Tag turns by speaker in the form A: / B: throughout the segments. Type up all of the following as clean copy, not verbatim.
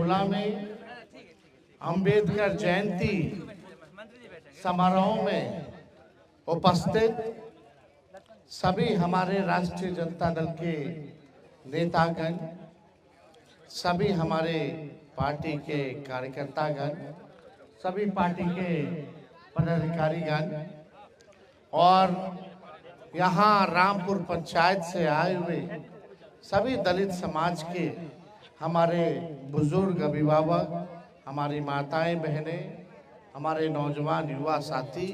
A: पंचकुला में अंबेडकर जयंती समारोह में उपस्थित सभी हमारे राष्ट्रीय जनता दल के नेतागण, सभी हमारे पार्टी के कार्यकर्तागण, सभी पार्टी के पदाधिकारीगण और यहाँ रामपुर पंचायत से आए हुए सभी दलित समाज के हमारे बुजुर्ग अभिभावक, हमारी माताएं बहनें, हमारे नौजवान युवा साथी,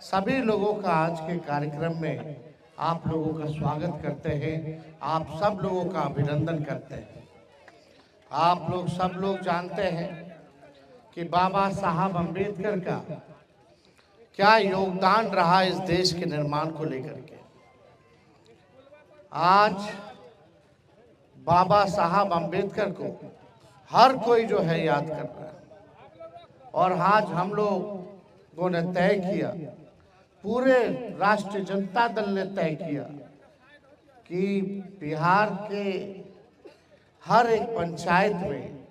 A: सभी लोगों का आज के कार्यक्रम में आप लोगों का स्वागत करते हैं। आप सब लोगों का अभिनंदन करते हैं। आप लोग सब लोग जानते हैं कि बाबा साहब अंबेडकर का क्या योगदान रहा इस देश के निर्माण को लेकर के। आज बाबा साहब अंबेडकर को हर कोई जो है याद कर रहा है और आज हम लोगों ने तय किया, पूरे राष्ट्रीय जनता दल ने तय किया कि बिहार के हर एक पंचायत में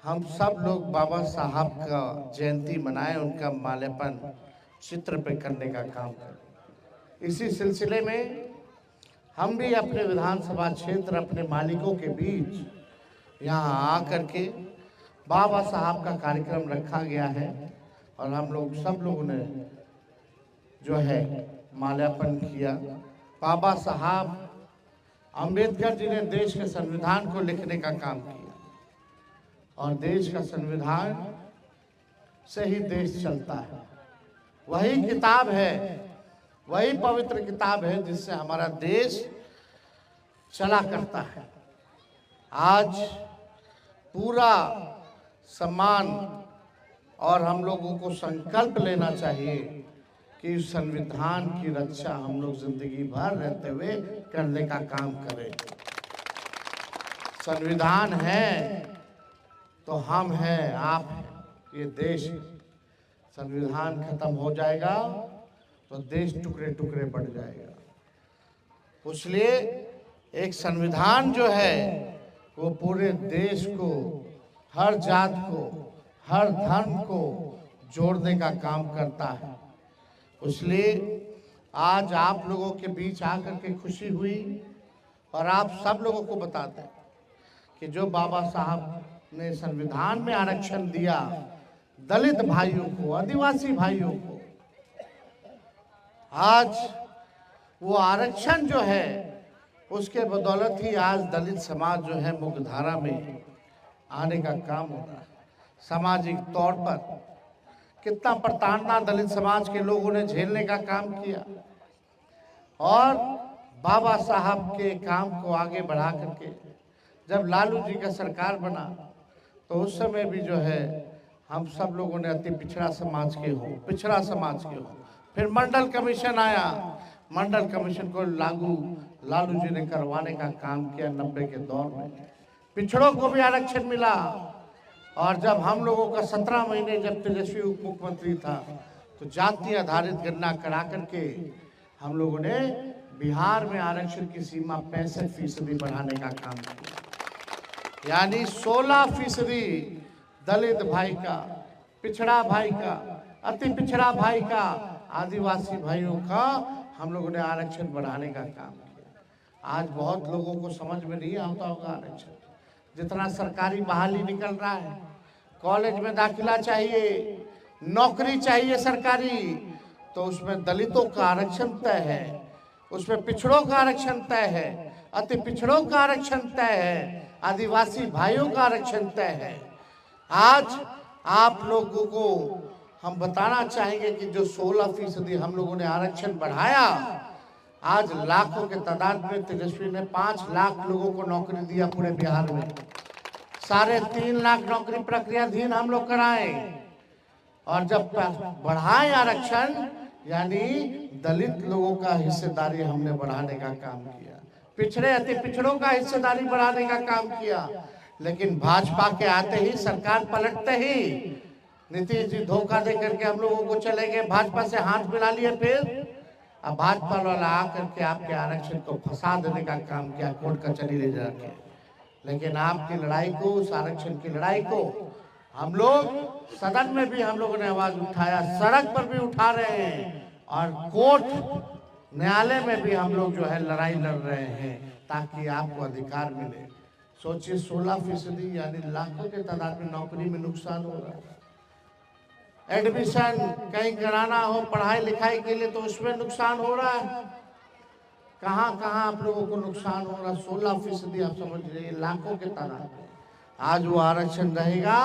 A: हम सब लोग बाबा साहब का जयंती मनाएं, उनका माल्यार्पण चित्र पे करने का काम करें। इसी सिलसिले में हम भी अपने विधानसभा क्षेत्र, अपने मालिकों के बीच यहाँ आकर के बाबा साहब का कार्यक्रम रखा गया है और हम लोग सब लोगों ने जो है माल्यार्पण किया। बाबा साहब अंबेडकर जी ने देश के संविधान को लिखने का काम किया और देश का संविधान से ही देश चलता है। वही किताब है, वही पवित्र किताब है जिससे हमारा देश चला करता है। आज पूरा सम्मान और हम लोगों को संकल्प लेना चाहिए कि संविधान की रक्षा हम लोग जिंदगी भर रहते हुए करने का काम करें। संविधान है तो हम हैं, आप हैं, ये देश है। संविधान खत्म हो जाएगा तो देश टुकड़े टुकड़े बढ़ जाएगा। इसलिए एक संविधान जो है वो पूरे देश को, हर जात को, हर धर्म को जोड़ने का काम करता है। इसलिए आज आप लोगों के बीच आकर के खुशी हुई और आप सब लोगों को बताते हैं कि जो बाबा साहब ने संविधान में आरक्षण दिया दलित भाइयों को, आदिवासी भाइयों को, आज वो आरक्षण जो है उसके बदौलत ही आज दलित समाज जो है मुख्यधारा में आने का काम हो रहा है। सामाजिक तौर पर कितना प्रताड़ना दलित समाज के लोगों ने झेलने का काम किया और बाबा साहब के काम को आगे बढ़ा करके जब लालू जी का सरकार बना तो उस समय भी जो है हम सब लोगों ने अति पिछड़ा समाज के हो, फिर मंडल कमीशन आया, मंडल कमीशन को लागू लालू जी ने करवाने का काम किया। 90 के दौर में पिछड़ों को भी आरक्षण मिला और जब हम लोगों का 17 महीने जब तेजस्वी उप मुख्यमंत्री था तो जाति आधारित गणना करा करके हम लोगों ने बिहार में आरक्षण की सीमा 65% बढ़ाने का काम किया। यानी 16% दलित भाई का, पिछड़ा भाई का, अति पिछड़ा भाई का, आदिवासी भाइयों का हम लोगों ने आरक्षण बढ़ाने का काम किया। आज बहुत लोगों को समझ में नहीं आता होगा आरक्षण। जितना सरकारी बहाली निकल रहा है, कॉलेज में दाखिला चाहिए, नौकरी चाहिए सरकारी, तो उसमें दलितों का आरक्षण तय है, उसमें पिछड़ों का आरक्षण तय है, अति पिछड़ों का आरक्षण तय है, आदिवासी भाइयों का आरक्षण तय है। आज आप लोगों को हम बताना चाहेंगे कि जो 16% हम लोगों ने आरक्षण बढ़ाया, आज लाखों के तादाद में तेजस्वी ने 5 लाख लोगों को नौकरी दिया पूरे बिहार में। 3.5 लाख नौकरी प्रक्रियाधीन हम लोग कराए और जब बढ़ाए आरक्षण यानी दलित लोगों का हिस्सेदारी हमने बढ़ाने का काम किया, पिछड़े अति पिछड़ों का हिस्सेदारी बढ़ाने का काम किया। लेकिन भाजपा के आते ही, सरकार पलटते ही नीतीश जी धोखा दे करके हम लोगों को चले गए, भाजपा से हाथ मिला लिए। फिर अब भाजपा वाला आकर के आपके आरक्षण को फंसा देने का काम किया, कोर्ट कचहरी ले जाके। लेकिन आपकी लड़ाई को, उस आरक्षण की लड़ाई को हम लोग सदन में भी हम लोगों ने आवाज उठाया, सड़क पर भी उठा रहे हैं और कोर्ट न्यायालय में भी हम लोग जो है लड़ाई लड़ रहे हैं ताकि आपको अधिकार मिले। सोचिए 16% यानी लाखों के तादाद में नौकरी में नुकसान हो रहा है। एडमिशन कहीं कराना हो पढ़ाई लिखाई के लिए तो उसमें नुकसान हो रहा है। कहाँ कहाँ आप लोगों को नुकसान हो रहा है। 16% आप समझ लीजिए, लाखों के तादाद में। आज वो आरक्षण रहेगा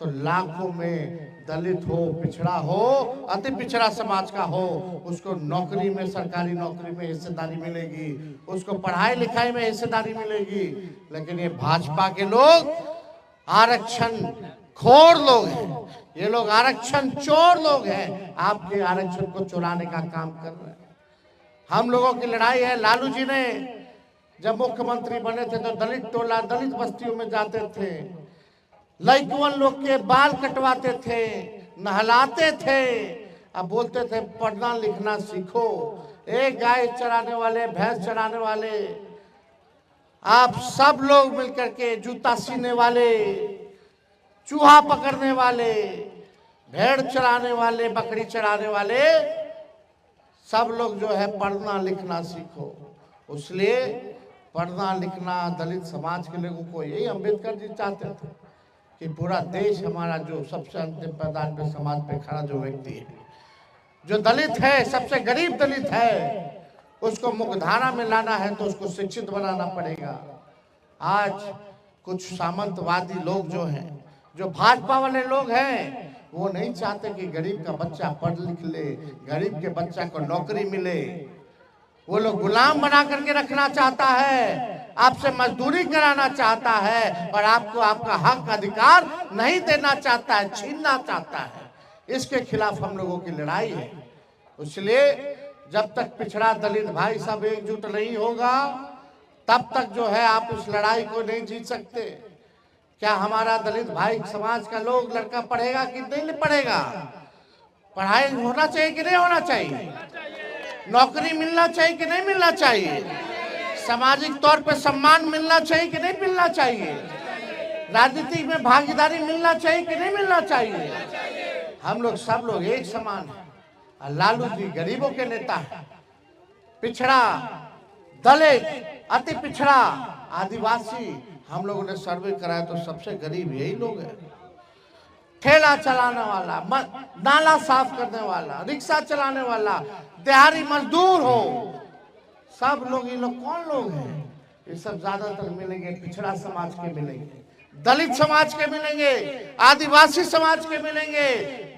A: तो लाखों में दलित हो, पिछड़ा हो, अति पिछड़ा समाज का हो, उसको नौकरी में, सरकारी नौकरी में हिस्सेदारी मिलेगी, उसको पढ़ाई लिखाई में हिस्सेदारी मिलेगी। लेकिन ये भाजपा के लोग आरक्षण खोर लोग हैं, ये लोग आरक्षण चोर लोग हैं, आपके आरक्षण को चुराने का काम कर रहे हैं। हम लोगों की लड़ाई है। लालू जी ने जब मुख्यमंत्री बने थे तो दलित टोला, दलित बस्तियों में जाते थे, लड़कियों लोग के बाल कटवाते थे, नहलाते थे, अब बोलते थे पढ़ना लिखना सीखो। एक गाय चराने वाले, भैंस चराने वाले, आप सब लोग मिलकर के, जूता सीने वाले, चूहा पकड़ने वाले, भेड़ चराने वाले, बकरी चराने वाले, सब लोग जो है पढ़ना लिखना सीखो। इसलिए पढ़ना लिखना दलित समाज के लोगों को, यही अंबेडकर जी चाहते थे कि पूरा देश हमारा जो सबसे अंतिम पैदान पे समाज पे खड़ा जो व्यक्ति है, जो दलित है, सबसे गरीब दलित है, उसको मुख्यधारा में लाना है तो उसको शिक्षित बनाना पड़ेगा। आज कुछ सामंतवादी लोग जो हैं, जो भाजपा वाले लोग हैं, वो नहीं चाहते कि गरीब का बच्चा पढ़ लिख ले, गरीब के बच्चा को नौकरी मिले। वो लोग गुलाम बना करके रखना चाहता है, आपसे मजदूरी कराना चाहता है और आपको आपका हक अधिकार नहीं देना चाहता है, छीनना चाहता है। इसके खिलाफ हम लोगों की लड़ाई है। इसलिए जब तक पिछड़ा दलित भाई सब एकजुट नहीं होगा, तब तक जो है आप उस लड़ाई को नहीं जीत सकते। क्या हमारा दलित भाई समाज का लोग लड़का पढ़ेगा कि नहीं पढ़ेगा? पढ़ाई होना चाहिए कि नहीं होना चाहिए? नौकरी मिलना चाहिए कि नहीं मिलना चाहिए? सामाजिक तौर पर सम्मान मिलना चाहिए कि नहीं मिलना चाहिए? राजनीति में भागीदारी मिलना चाहिए कि नहीं मिलना चाहिए? हम लोग सब लोग एक समान हैं। लालू जी गरीबों के नेता हैं, पिछड़ा, दलित, अति पिछड़ा, आदिवासी, हम लोगों ने सर्वे कराया तो सबसे गरीब यही लोग हैं। ठेला चलाने वाला, नाला साफ करने वाला, रिक्शा चलाने वाला, दिहाड़ी मजदूर हो, सब लोग, ये लोग कौन लोग हैं? ये सब ज्यादातर मिलेंगे पिछड़ा समाज के मिलेंगे, दलित समाज के मिलेंगे, आदिवासी समाज के मिलेंगे,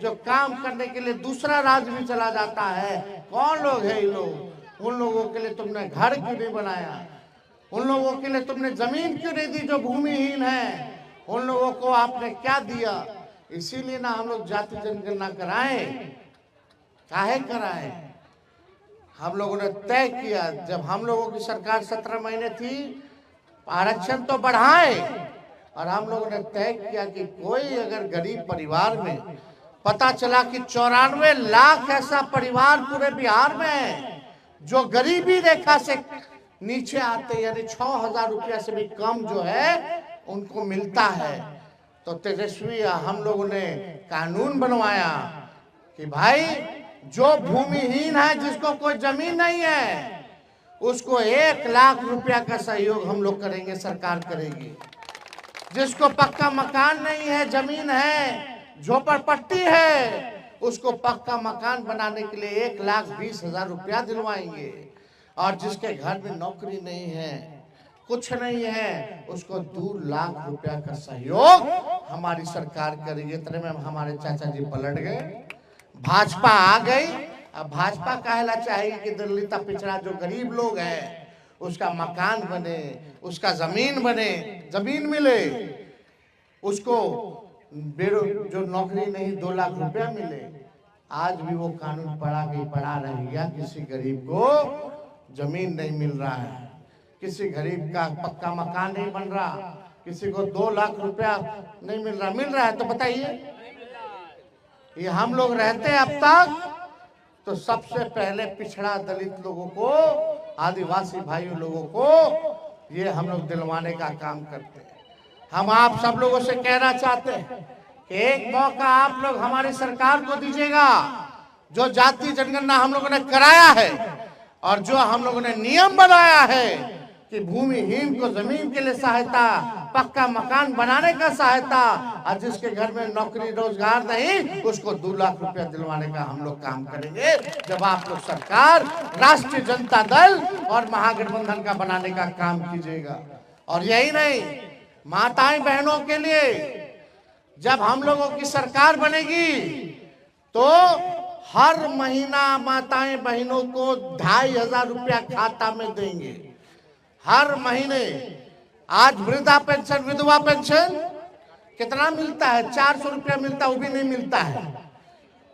A: जो काम करने के लिए दूसरा राज्य भी चला जाता है। कौन लोग हैं ये लोग? उन लोगों के लिए तुमने घर क्यों नहीं बनाया? उन लोगों के लिए तुमने जमीन क्यों नहीं दी जो भूमिहीन है? उन लोगों को आपने क्या दिया? इसीलिए ना हम लोग जाति जनगणना कराएं। काहे कराएं? हम लोगों ने तय किया, जब हम लोगों की सरकार 17 महीने थी, आरक्षण तो बढ़ाए, और हम लोगों ने तय किया कि कोई अगर गरीब परिवार में, पता चला कि 94 लाख ऐसा परिवार पूरे बिहार में है जो गरीबी रेखा से नीचे आते, यानी 6,000 रुपया से भी कम जो है उनको मिलता है। तो तेजस्वी हम लोगों ने कानून बनवाया कि भाई जो भूमिहीन है, जिसको कोई जमीन नहीं है, उसको 1 लाख रुपया का सहयोग हम लोग करेंगे, सरकार करेगी। जिसको पक्का मकान नहीं है, जमीन है, झोपड़पट्टी है, उसको पक्का मकान बनाने के लिए 1,20,000 रुपया दिलवाएंगे। और जिसके घर में नौकरी नहीं है, कुछ नहीं है, उसको 2 लाख रुपया का सहयोग हमारी सरकार करेगी। इतने में हमारे चाचा जी पलट गए, भाजपा आ गई। अब भाजपा कहला चाहिए कि दलित पिछड़ा जो गरीब लोग हैं उसका मकान बने, उसका जमीन बने, जमीन मिले, उसको जो नौकरी नहीं 2 लाख रुपया मिले। आज भी वो कानून पड़ा रहेगा, किसी गरीब को जमीन नहीं मिल रहा है, किसी गरीब का पक्का मकान नहीं बन रहा, किसी को 2 लाख रुपया नहीं मिल रहा है तो बताइए, ये हम लोग रहते अब तक तो सबसे पहले पिछड़ा दलित लोगों को, आदिवासी भाइयों लोगों को ये हम लोग दिलवाने का काम करते हैं। हम आप सब लोगों से कहना चाहते हैं कि एक मौका आप लोग हमारी सरकार को दीजिएगा। जो जाति जनगणना हम लोगों ने कराया है और जो हम लोगों ने नियम बनाया है कि भूमिहीन को जमीन के लिए सहायता, पक्का मकान बनाने का सहायता, और जिसके घर में नौकरी रोजगार नहीं उसको 2 लाख रुपया दिलवाने का हम लोग काम करेंगे जब आप लोग सरकार राष्ट्रीय जनता दल और महागठबंधन का बनाने का काम कीजिएगा। और यही नहीं, माताएं बहनों के लिए जब हम लोगों की सरकार बनेगी तो हर महीना माताएं बहनों को 2,500 रुपया खाता में देंगे हर महीने। आज वृद्धा पेंशन, विधवा पेंशन कितना मिलता है? 400 रुपया मिलता है, वो भी नहीं मिलता है,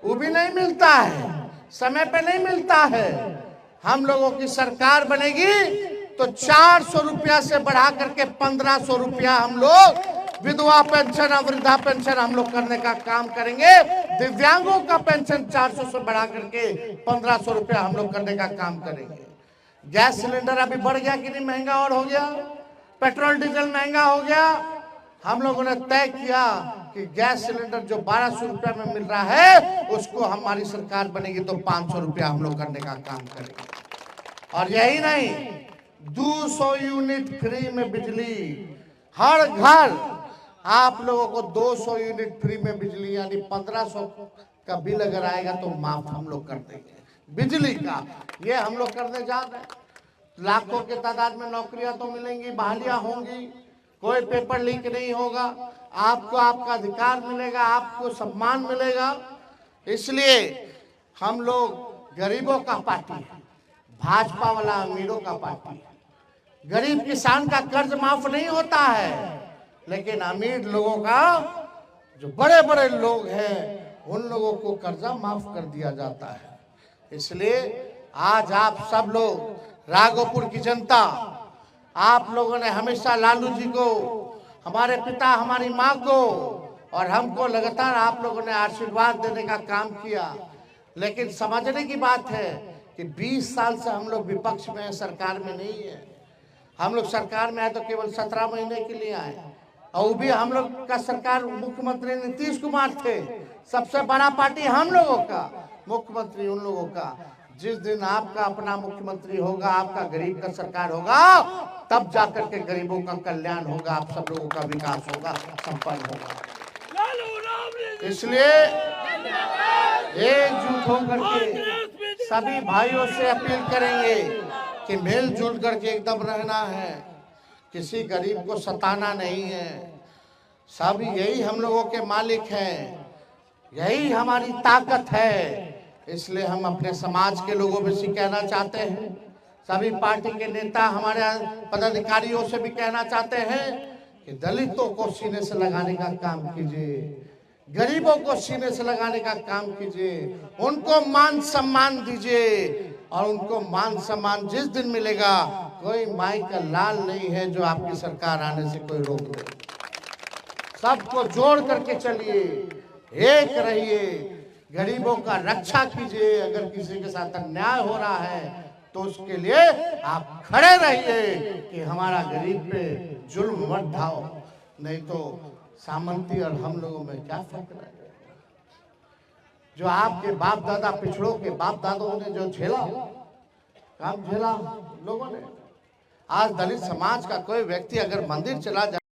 A: वो भी नहीं मिलता है, समय पे नहीं मिलता है। हम लोगों की सरकार बनेगी तो 400 रुपया से बढ़ा करके 1500 रुपया हम लोग विधवा पेंशन और वृद्धा पेंशन हम लोग करने का काम करेंगे। दिव्यांगों का पेंशन 400 से बढ़ा करके 1500 रुपया हम लोग करने का काम करेंगे। गैस सिलेंडर अभी बढ़ गया कि नहीं? महंगा और हो गया। पेट्रोल डीजल महंगा हो गया। हम लोगों ने तय किया कि गैस सिलेंडर जो 1200 रुपया में मिल रहा है उसको हमारी सरकार बनेगी तो 500 रुपया हम लोग करने का काम करेंगे। और यही नहीं, 200 यूनिट फ्री में बिजली, हर घर आप लोगों को 200 यूनिट फ्री में बिजली, यानी 1500 का बिल अगर आएगा तो माफ हम लोग कर देंगे बिजली का। ये हम लोग करने जा रहे हैं। लाखों के तादाद में नौकरियां तो मिलेंगी, बहालियां होंगी, कोई पेपर लीक नहीं होगा, आपको आपका अधिकार मिलेगा, आपको सम्मान मिलेगा। इसलिए हम लोग गरीबों का पार्टी है, भाजपा वाला अमीरों का पार्टी है। गरीब किसान का कर्ज माफ नहीं होता है, लेकिन अमीर लोगों का, जो बड़े बड़े लोग हैं उन लोगों को कर्जा माफ कर दिया जाता है। इसलिए आज आप सब लोग, राघोपुर की जनता, आप लोगों ने हमेशा लालू जी को, हमारे पिता हमारी माँ को और हमको लगातार आप लोगों ने आशीर्वाद देने का काम किया। लेकिन समझने की बात है कि 20 साल से हम लोग विपक्ष में, सरकार में नहीं है। हम लोग सरकार में आए तो केवल 17 महीने के लिए आए, और वो भी हम लोग का सरकार मुख्यमंत्री नीतीश कुमार थे। सबसे बड़ा पार्टी हम लोगों का, मुख्यमंत्री उन लोगों का। जिस दिन आपका अपना मुख्यमंत्री होगा, आपका गरीब का सरकार होगा, तब जाकर के गरीबों का कल्याण होगा, आप सब लोगों का विकास होगा, संपन्न होगा। इसलिए एकजुट होकर के सभी भाइयों से अपील करेंगे कि मिलजुल करके एकदम रहना है, किसी गरीब को सताना नहीं है। सब यही हम लोगों के मालिक हैं, यही हमारी ताकत है। इसलिए हम अपने समाज के लोगों में से कहना चाहते हैं, सभी पार्टी के नेता, हमारे पदाधिकारियों से भी कहना चाहते हैं कि दलितों को सीने से लगाने का काम कीजिए, गरीबों को सीने से लगाने का काम कीजिए, उनको मान सम्मान दीजिए। और उनको मान सम्मान जिस दिन मिलेगा, कोई माई का लाल नहीं है जो आपकी सरकार आने से कोई रोक दे। सबको जोड़ करके चलिए, एक रहिए, गरीबों का रक्षा कीजिए। अगर किसी के साथ अन्याय हो रहा है तो उसके लिए आप खड़े रहिए कि हमारा गरीब पे जुल्म मत ढाओ, नहीं तो सामंती और हम लोगों में क्या फर्क रहेगा। जो आपके बाप दादा, पिछड़ों के बाप दादाओं ने जो झेला, काम झेला लोगों ने, आज दलित समाज का कोई व्यक्ति अगर मंदिर चला जाए